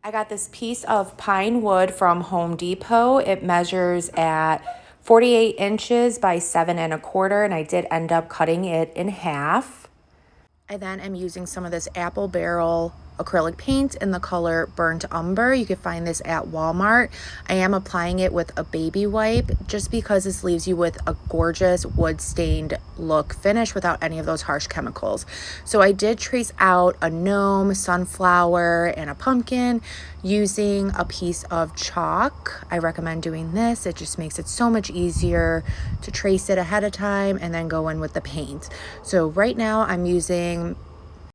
I got this piece of pine wood from Home Depot. It measures at 48 inches by 7 1/4, and I did end up cutting it in half. I then am using some of this apple barrel acrylic paint in the color Burnt Umber. You can find this at Walmart. I am applying it with a baby wipe just because this leaves you with a gorgeous wood stained look finish without any of those harsh chemicals. So I did trace out a gnome, sunflower, and a pumpkin using a piece of chalk. I recommend doing this. It just makes it so much easier to trace it ahead of time and then go in with the paint. So right now I'm using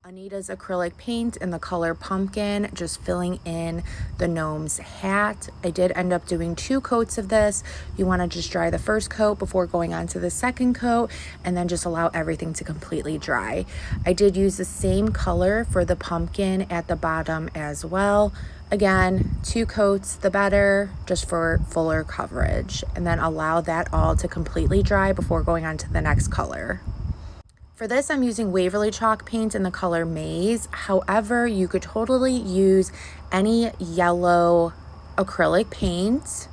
Anita's acrylic paint in the color pumpkin, just filling in the gnome's hat. I did end up doing 2 coats of this. You want to just dry the first coat before going on to the second coat, and then just allow everything to completely dry. I did use the same color for the pumpkin at the bottom as well. Again, 2 coats the better, just for fuller coverage, and then allow that all to completely dry before going on to the next color. For this, I'm using Waverly chalk paint in the color Maize. However, you could totally use any yellow acrylic paint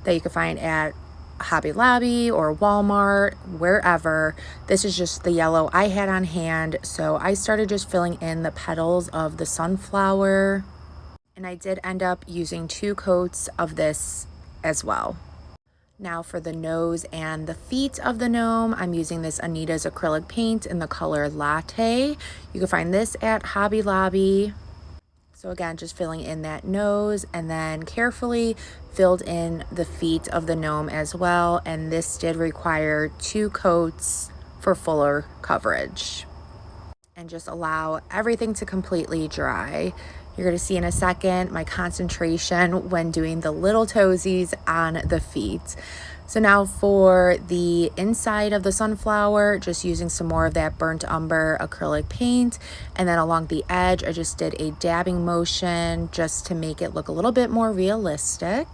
that you could find at Hobby Lobby or Walmart, wherever. This is just the yellow I had on hand, so I started just filling in the petals of the sunflower, and I did end up using 2 coats of this as well. Now for the nose and the feet of the gnome, I'm using this Anita's acrylic paint in the color Latte. You can find this at Hobby Lobby. So again, just filling in that nose, and then carefully filled in the feet of the gnome as well. And this did require 2 coats for fuller coverage. And just allow everything to completely dry. You're going to see in a second my concentration when doing the little toesies on the feet. So now for the inside of the sunflower, just using some more of that Burnt Umber acrylic paint. And then along the edge, I just did a dabbing motion just to make it look a little bit more realistic.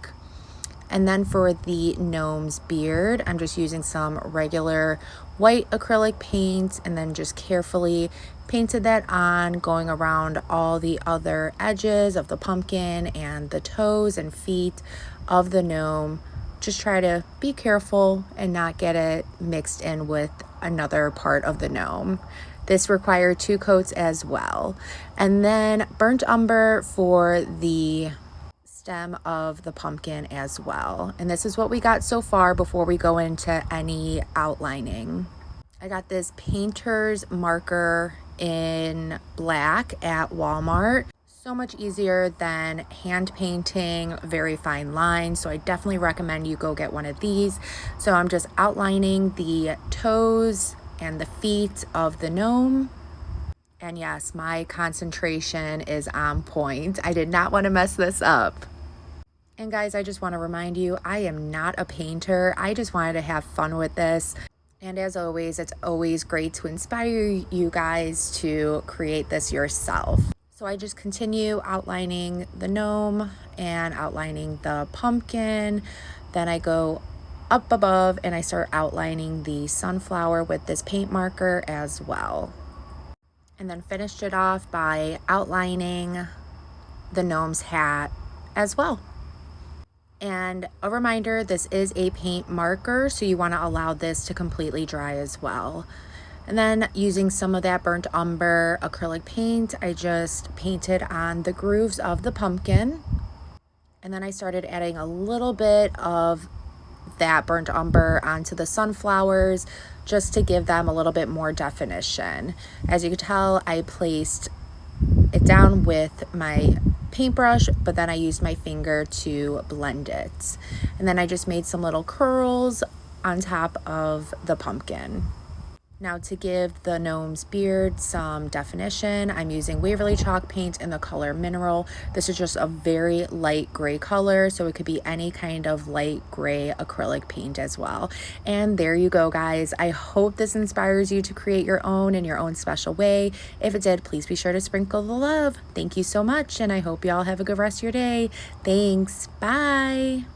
And then for the gnome's beard, I'm just using some regular white acrylic paint, and then just carefully painted that on, going around all the other edges of the pumpkin and the toes and feet of the gnome. Just try to be careful and not get it mixed in with another part of the gnome. This required 2 coats as well. And then Burnt Umber for the stem of the pumpkin as well. And this is what we got so far before we go into any outlining. I got this painter's marker in black at Walmart. So much easier than hand painting very fine lines, so I definitely recommend you go get one of these. So I'm just outlining the toes and the feet of the gnome. And yes, my concentration is on point. I did not want to mess this up. And guys, I just want to remind you, I am not a painter. I just wanted to have fun with this. And as always, it's always great to inspire you guys to create this yourself. So I just continue outlining the gnome and outlining the pumpkin. Then I go up above and I start outlining the sunflower with this paint marker as well. And then finished it off by outlining the gnome's hat as well. And a reminder, this is a paint marker, so you want to allow this to completely dry as well. And then using some of that Burnt Umber acrylic paint, I just painted on the grooves of the pumpkin. And then I started adding a little bit of that Burnt Umber onto the sunflowers just to give them a little bit more definition. As you can tell, I placed it down with my paintbrush, but then I used my finger to blend it. And then I just made some little curls on top of the pumpkin. Now to give the gnome's beard some definition, I'm using Waverly chalk paint in the color Mineral. This is just a very light gray color, so it could be any kind of light gray acrylic paint as well. And there you go, guys. I hope this inspires you to create your own in your own special way. If it did, please be sure to sprinkle the love. Thank you so much, and I hope you all have a good rest of your day. Thanks. Bye.